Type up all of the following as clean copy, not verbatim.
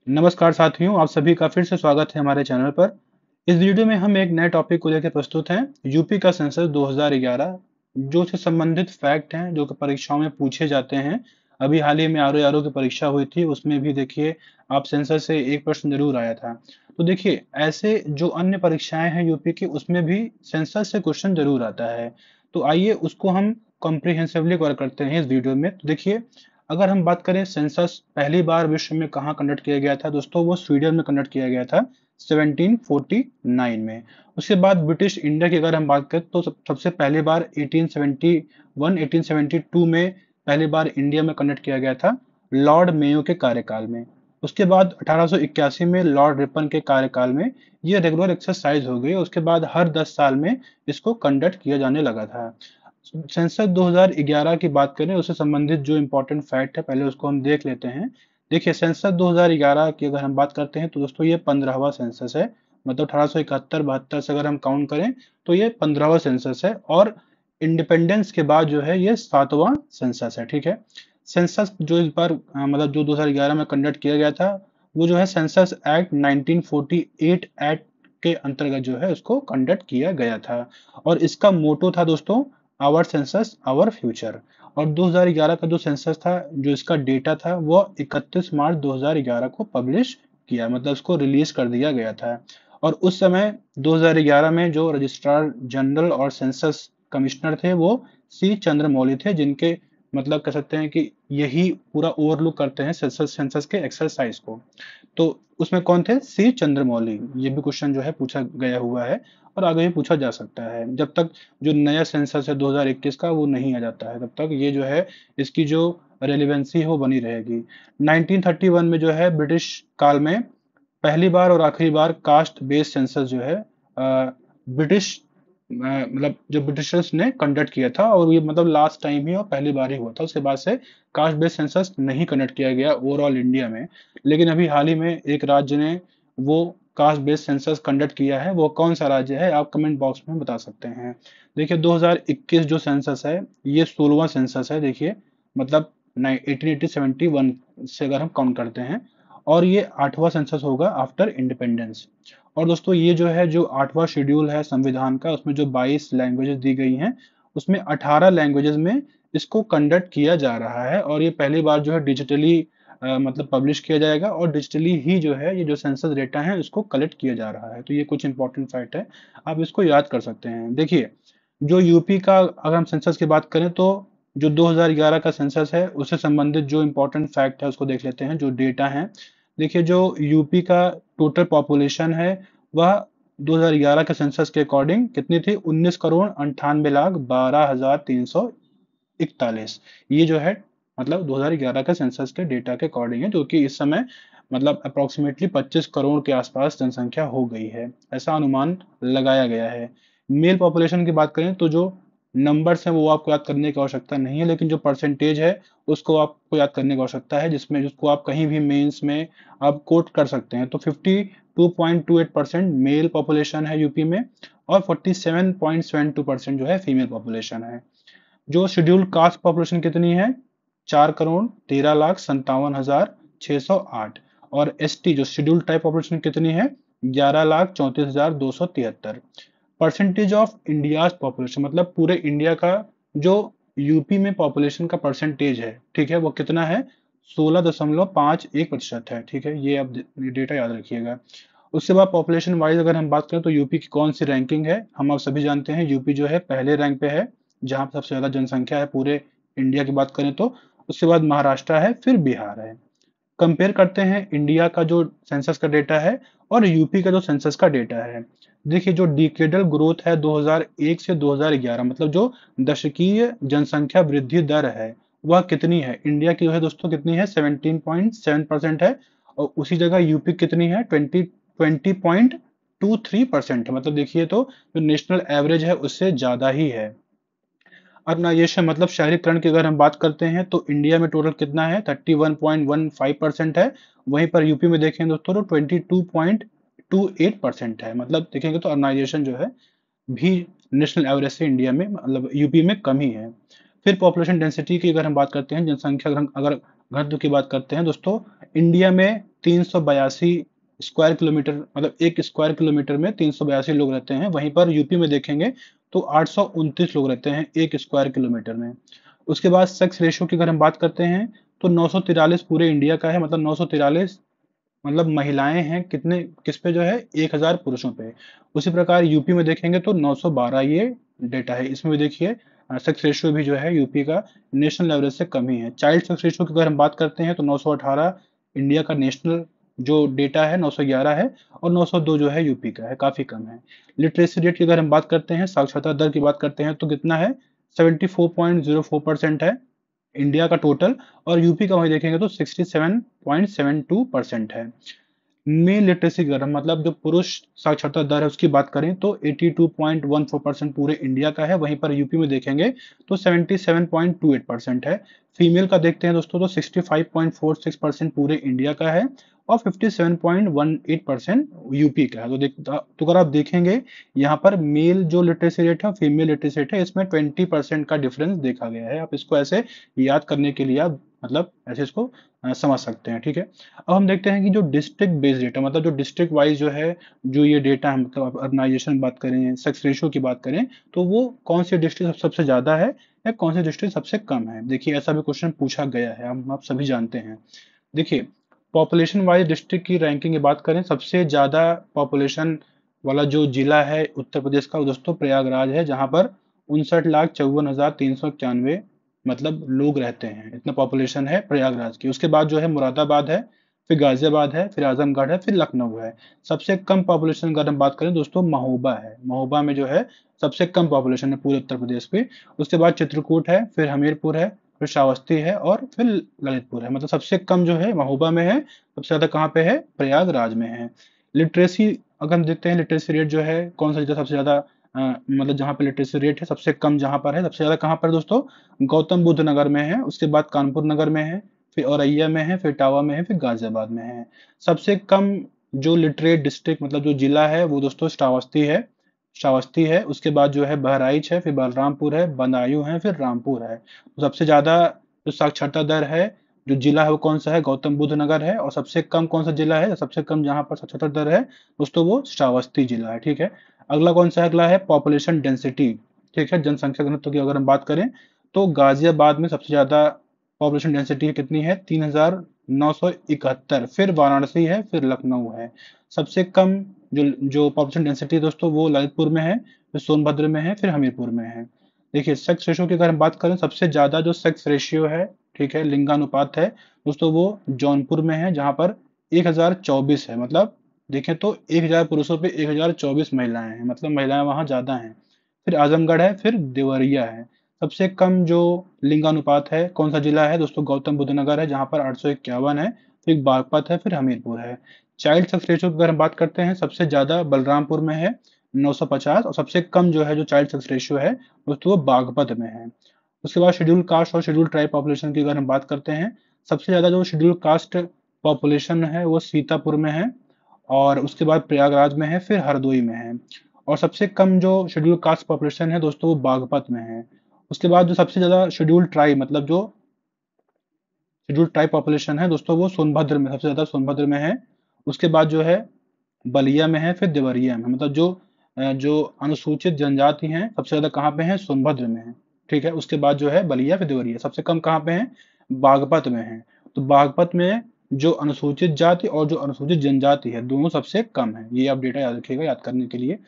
नमस्कार साथियों, आप सभी का फिर से स्वागत है हमारे चैनल पर। इस वीडियो में हम एक नए टॉपिक को लेकर प्रस्तुत हैं। यूपी का सेंसस 2011 जो से संबंधित फैक्ट हैं जो कि परीक्षाओं में पूछे जाते हैं। अभी हाल ही में आरओ की परीक्षा हुई थी, उसमें भी देखिए आप सेंसस से एक प्रश्न जरूर आया था। तो देखिए ऐसे जो अन्य परीक्षाएं हैं यूपी की, उसमें भी सेंसस से क्वेश्चन जरूर आता है। तो आइए उसको हम कॉम्प्रिहेंसिवली कवर करते हैं इस वीडियो में। तो देखिए, अगर हम बात करें सेंसस पहली बार विश्व में कहाँ कंडक्ट किया गया था दोस्तों, वो स्वीडन में कंडक्ट किया गया था 1749 में। उसके बाद ब्रिटिश इंडिया की अगर हम बात करें तो सबसे पहली बार 1871 1872 में पहली बार इंडिया में कंडक्ट किया गया था लॉर्ड मेयो के कार्यकाल में। उसके बाद 1881 में लॉर्ड रिपन के कार्यकाल में ये रेगुलर एक्सरसाइज हो गई। उसके बाद हर 10 साल में इसको कंडक्ट किया जाने लगा था। सेंसस 2011 की बात करें, उससे संबंधित जो इम्पोर्टेंट फैक्ट है पहले उसको हम देख लेते हैं। देखिए सेंसस 2011 की अगर हम बात करते हैं तो दोस्तों ये 15वां सेंसस है। मतलब 1871-72 से अगर हम काउंट करें तो ये 15वां सेंसस है, और इंडिपेंडेंस के बाद जो है ये 7वां सेंसस है। ठीक है। सेंसस जो इस बार मतलब जो 2011 में कंडक्ट किया गया था, वो जो है सेंसस एक्ट 1948 एक्ट के अंतर्गत जो है उसको कंडक्ट किया गया था। और इसका मोटो था दोस्तों, आवर सेंसस आवर फ्यूचर। और 2011 का जो सेंसस था, जो इसका डेटा था, वो 31 मार्च 2011 को पब्लिश किया, मतलब उसको रिलीज कर दिया गया था। और उस समय 2011 में जो रजिस्ट्रार जनरल और सेंसस कमिश्नर थे वो सी चंद्रमौली थे, जिनके मतलब कह सकते हैं कि यही पूरा ओवरलुक करते हैं सेंसस सेंसस के एक्सरसाइज को। तो उसमें कौन थे? सी चंद्रमौली। ये भी क्वेश्चन जो है पूछा गया हुआ है और आगे भी पूछा जा सकता है। जब तक जो नया सेंसस है 2021 का वो नहीं आ जाता है, तब तक ये जो है इसकी जो रेलिवेंसी है वो बनी रहेगी। 1931 में जो है ब्रिटिश काल में पहली बार और आखिरी बार कास्ट बेस्ड सेंसस जो है ब्रिटिश मतलब जो ब्रिटिशर्स ने कंडक्ट किया था, और ये मतलब लास्ट टाइम ही और पहली बार ही हुआ था। उसके बाद से कास्ट बेस्ड सेंसस नहीं कंडक्ट किया गया ओवरऑल इंडिया में। लेकिन अभी हाल ही में एक राज्य ने वो कास्ट बेस्ड सेंसस कंडक्ट किया है। वो कौन सा राज्य है आप कमेंट बॉक्स में बता सकते हैं। देखिए 2021 जो सेंसस है ये 16वां सेंसस है। देखिए मतलब 1871 से अगर हम काउंट करते हैं, और ये 8वां सेंसस होगा आफ्टर इंडिपेंडेंस। और दोस्तों ये जो है जो 8वां शेड्यूल है संविधान का, उसमें जो 22 लैंग्वेजेस दी गई हैं, उसमें 18 लैंग्वेजेस में इसको कंडक्ट किया जा रहा है। और ये पहली बार जो है डिजिटली मतलब पब्लिश किया जाएगा, और डिजिटली ही जो है ये जो सेंसस डेटा है उसको कलेक्ट किया जा रहा है। तो ये कुछ इंपॉर्टेंट फैक्ट है, आप इसको याद कर सकते हैं। देखिए जो यूपी का अगर हम सेंसस की बात करें तो जो 2011 का सेंसस है उससे संबंधित जो इम्पोर्टेंट फैक्ट है उसको देख लेते हैं, जो डेटा है। देखिए जो यूपी का टोटल पॉपुलेशन है वह 2011 के सेंसस के अकॉर्डिंग कितनी थी? 19,98,12,341। ये जो है मतलब 2011 का सेंसस के डेटा के अकॉर्डिंग है, जो कि इस समय मतलब अप्रोक्सीमेटली 25 करोड़ के आसपास जनसंख्या हो गई है, ऐसा अनुमान लगाया गया है। मेल पॉपुलेशन की बात करें तो जो नंबर्स हैं वो आपको याद करने की आवश्यकता नहीं है, लेकिन जो परसेंटेज है उसको आपको याद करने की आवश्यकता है, जिसमें जिसको आप कहीं भी मेंस में आप कोट कर सकते हैं। तो 52.28% मेल पॉपुलेशन है यूपी में, और 47.72% जो है फीमेल पॉपुलेशन है। जो शेड्यूल कास्ट पॉपुलेशन कितनी है? 4,13,57,608। और एसटी जो शेड्यूल टाइप पॉपुलेशन कितनी है? 11,34,273। परसेंटेज ऑफ इंडिया पॉपुलेशन मतलब पूरे इंडिया का जो यूपी में पॉपुलेशन का परसेंटेज है, ठीक है, वो कितना है? 16.51% है। ठीक है, ये आप डेटा याद रखिएगा। उसके बाद पॉपुलेशन वाइज अगर हम बात करें तो यूपी की कौन सी रैंकिंग है, हम आप सभी जानते हैं यूपी जो है पहले रैंक पे है, जहां पर सबसे ज्यादा जनसंख्या है पूरे इंडिया की बात करें तो। उसके बाद महाराष्ट्र है, फिर बिहार है। कंपेयर करते हैं इंडिया का जो सेंसस का डेटा है और यूपी का जो सेंसस का डेटा है। देखिए जो डिकेडल ग्रोथ है 2001 से 2011, मतलब जो दशकीय जनसंख्या वृद्धि दर है वह कितनी है? इंडिया की जो है दोस्तों कितनी है? 17.7% है। और उसी जगह यूपी कितनी है? 20.23% है। मतलब देखिए तो जो नेशनल एवरेज है उससे ज्यादा ही है। अर्बनाइजेशन मतलब शहरीकरण की अगर हम बात करते हैं तो इंडिया में टोटल कितना है? 31.15% है। वहीं पर यूपी में देखें दोस्तों तो 22.28% है। मतलब देखेंगे तो अर्बनाइजेशन जो है भी नेशनल एवरेज से इंडिया में मतलब यूपी में कम ही है। फिर पॉपुलेशन डेंसिटी की अगर हम बात करते हैं, जनसंख्या अगर घनत्व की बात करते हैं दोस्तों, इंडिया में 382 स्क्वायर किलोमीटर, मतलब 1 स्क्वायर किलोमीटर में 382 लोग रहते हैं। वहीं पर यूपी में देखेंगे तो 829 लोग रहते हैं 1 स्क्वायर किलोमीटर में। उसके बाद सेक्स रेशियो की अगर हम बात करते हैं तो 943 पूरे इंडिया का है, मतलब 943 मतलब महिलाएं हैं कितने, किस पे जो है 1000 पुरुषों पे। उसी प्रकार यूपी में देखेंगे तो 912 ये डेटा है। इसमें भी देखिए सेक्स रेशियो भी जो है यूपी का नेशनल एवरेज से कम ही है। चाइल्ड सेक्स रेशियो की अगर हम बात करते हैं तो 918 इंडिया का नेशनल जो डेटा है 911 है, और 902 जो है यूपी का है, काफी कम है। लिटरेसी रेट की अगर हम बात करते हैं, साक्षरता दर की बात करते हैं तो कितना है, 74.04% है इंडिया का टोटल, और यूपी का वही देखेंगे तो 67.72% है। मेल लिटरेसी दर मतलब जो पुरुष साक्षरता दर है उसकी बात करें तो 82.14% पूरे इंडिया का है, वहीं पर यूपी में देखेंगे तो 77.28% है। फीमेल का देखते हैं दोस्तों तो 65.46% पूरे इंडिया का है, और 57.18% यूपी का है। तो अगर आप देखेंगे यहाँ पर मेल जो लिटरेसी रेट है, फीमेल लिटरेसी रेट है, इसमें 20% का डिफरेंस देखा गया है। आप इसको ऐसे याद करने के लिए आप मतलब ऐसे इसको समझ सकते हैं, ठीक है। अब हम देखते हैं कि जो डिस्ट्रिक्ट बेस्ड डेटा, मतलब जो डिस्ट्रिक्ट वाइज जो है जो ये डेटा है, मतलब अर्बनाइजेशन बात करें, सेक्स रेशियो की बात करें, तो वो कौन सी डिस्ट्रिक्ट सबसे ज्यादा है या कौन सी डिस्ट्रिक्ट सबसे कम है। देखिए ऐसा भी क्वेश्चन पूछा गया है, हम आप सभी जानते हैं। देखिए पॉपुलेशन वाइज डिस्ट्रिक्ट की रैंकिंग की बात करें, सबसे ज्यादा पॉपुलेशन वाला जो जिला है उत्तर प्रदेश का, वो दोस्तों प्रयागराज है, जहां पर 59,54,391 मतलब लोग रहते हैं। इतना पॉपुलेशन है प्रयागराज की। उसके बाद जो है मुरादाबाद है, फिर गाजियाबाद है, फिर आजमगढ़ है, फिर लखनऊ है। सबसे कम पॉपुलेशन अगर हम बात करें दोस्तों महोबा है। महोबा में जो है सबसे कम पॉपुलेशन है पूरे उत्तर प्रदेश पे। उसके बाद चित्रकूट है, फिर हमीरपुर है, फिर श्रावस्ती है, और फिर ललितपुर है। मतलब सबसे कम जो है महोबा में है, सबसे ज्यादा कहाँ पे है, प्रयागराज में है। लिटरेसी अगर हम देखते हैं, लिटरेसी रेट जो है कौन सा जिला सबसे ज्यादा मतलब जहाँ पे लिटरेसी रेट है सबसे कम जहाँ पर है, सबसे ज्यादा कहाँ पर दोस्तों, गौतम बुद्ध नगर में है। उसके बाद कानपुर नगर में है, फिर औरैया में है, फिर इटावा में है, फिर गाजियाबाद में है। सबसे कम जो लिटरेट डिस्ट्रिक्ट मतलब जो जिला है वो दोस्तों श्रावस्ती है। श्रावस्ती है। उसके बाद जो है बहराइच है, फिर बलरामपुर है, बदायूं है, फिर रामपुर है। तो सबसे ज्यादा जो साक्षरता दर है जो जिला है वो कौन सा है, गौतम बुद्ध नगर है। और सबसे कम कौन सा जिला है, सबसे कम जहां पर साक्षरता दर है दोस्तों वो श्रावस्ती जिला है, ठीक है। अगला कौन सा है, अगला है पॉपुलेशन डेंसिटी, ठीक है, जनसंख्या घनत्व की अगर हम बात करें तो गाजियाबाद में सबसे ज्यादा पॉपुलेशन डेंसिटी कितनी है, 3,971। फिर वाराणसी है, फिर लखनऊ है। सबसे कम जो जो पॉपुलेशन डेंसिटी दोस्तों वो ललितपुर में है, फिर सोनभद्र में है, फिर हमीरपुर में है। देखिए सेक्स रेशियो की अगर हम बात करें, सबसे ज्यादा जो सेक्स रेशियो है, ठीक है, लिंगानुपात है दोस्तों, वो जौनपुर में है, जहां पर 1024 है। मतलब देखें तो 1000 पुरुषों पे 1024 महिलाएं हैं, मतलब महिलाएं वहां ज्यादा हैं। फिर आजमगढ़ है, फिर देवरिया है। सबसे कम जो लिंगानुपात है कौन सा जिला है दोस्तों, गौतम बुद्ध नगर है, जहां पर 851 है। फिर बागपत है, फिर हमीरपुर है। चाइल्ड सेक्स रेशियो की अगर हम बात करते हैं, सबसे ज्यादा बलरामपुर में है 950, और सबसे कम जो है जो चाइल्ड सेक्स रेशियो है दोस्तों वो बागपत में है। उसके बाद शेड्यूल कास्ट और शेड्यूल ट्राइब पॉपुलेशन की अगर हम बात करते हैं, सबसे ज्यादा जो शेड्यूल कास्ट पॉपुलेशन है वो सीतापुर में है, और उसके बाद प्रयागराज में है, फिर हरदोई में है। और सबसे कम जो शेड्यूल कास्ट पॉपुलेशन है दोस्तों वो बागपत में है। उसके बाद जो सबसे ज्यादा शेड्यूल ट्राइब मतलब जो शेड्यूल ट्राइब पॉपुलेशन है दोस्तों वो सोनभद्र में, सबसे ज्यादा सोनभद्र में है। उसके बाद जो है बलिया में है, फिर देवरिया में। मतलब जो अनुसूचित जनजाति हैं सबसे ज्यादा कहाँ पे है, सोनभद्र में है, ठीक है। उसके बाद जो है बलिया, फिर देवरिया। सबसे कम कहाँ पे है, बागपत में है। तो बागपत में जो अनुसूचित जाति और जो अनुसूचित जनजाति है दोनों सबसे कम है। ये आप डेटा याद रखिएगा याद करने के लिए।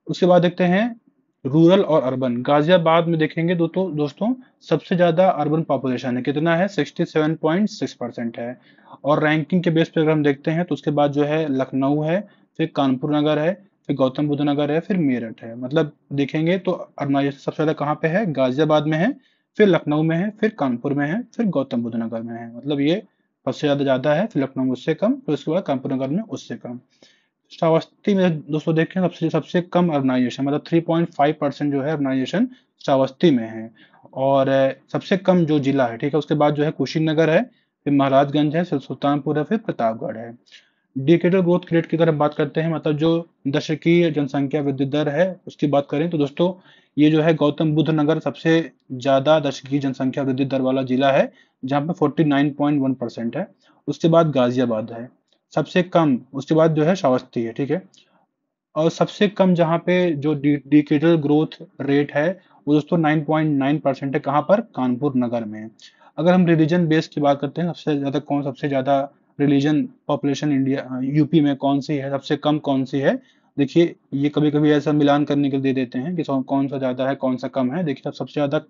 उसके बाद देखते हैं रूरल और अर्बन। गाजियाबाद में देखेंगे दोस्तों सबसे ज्यादा अर्बन पॉपुलेशन है, कितना है, 67.6% है। और रैंकिंग के बेस पे अगर हम देखते हैं तो उसके बाद जो है लखनऊ है, फिर कानपुर नगर है, फिर गौतम बुद्ध नगर है, फिर मेरठ है। मतलब देखेंगे तो अर्बनाइजेशन सबसे ज्यादा कहाँ पे है, गाजियाबाद में है, फिर लखनऊ में है, फिर कानपुर में है, फिर गौतम बुद्ध नगर में है। मतलब ये सबसे ज्यादा है, फिर लखनऊ में उससे कम, फिर उसके बाद कानपुर नगर में उससे कम। श्रावस्ती में दोस्तों देखें सबसे सबसे कम अर्बनाइजेशन, मतलब 3.5% जो है अर्बनाइजेशन श्रावस्ती में है। और सबसे कम जो जिला है, ठीक है, उसके बाद जो है कुशीनगर है, फिर महाराजगंज है, फिर सुल्तानपुर है, फिर प्रतापगढ़ है। डिकेटल ग्रोथ रेट की अगर हम बात करते हैं, मतलब जो दशकीय जनसंख्या वृद्धि दर है उसकी बात करें तो दोस्तों ये जो है गौतम बुद्ध नगर सबसे ज्यादा दशकीय जनसंख्या वृद्धि दर वाला जिला है, जहाँ पे 49.1% है। उसके बाद गाजियाबाद है। सबसे कम उसके बाद जो है श्रावस्ती है, ठीक है। और सबसे कम जहाँ पे जो डिकेटल ग्रोथ रेट है वो दोस्तों 9.9% है। कहाँ पर? कानपुर नगर में। अगर हम रिलीजन बेस की बात करते हैं, सबसे ज्यादा रिलीजन पॉपुलेशन इंडिया यूपी में कौन सी है, सबसे कम कौन सी है? देखिए, ये कभी कभी ऐसा मिलान करने के लिए दे देते हैं कि कौन सा ज्यादा है कौन सा कम है। देखिए, अब सबसे ज्यादा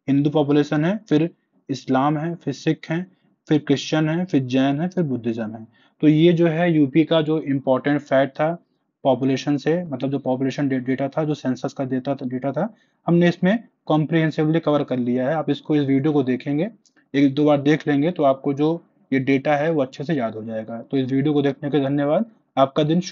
हिंदू पॉपुलेशन है, फिर इस्लाम है, फिर सिख है, फिर क्रिश्चियन है, फिर जैन है, फिर बुद्धिज्म है। तो ये जो है यूपी का जो इम्पोर्टेंट फैक्ट था पॉपुलेशन से, मतलब जो पॉपुलेशन डेटा था, जो सेंसस का डेटा था, हमने इसमें कॉम्प्रिहेंसिवली कवर कर लिया है। आप इसको इस वीडियो को देखेंगे, एक दो बार देख लेंगे तो आपको जो ये डेटा है वो अच्छे से याद हो जाएगा। तो इस वीडियो को देखने के धन्यवाद। आपका दिन शुभ।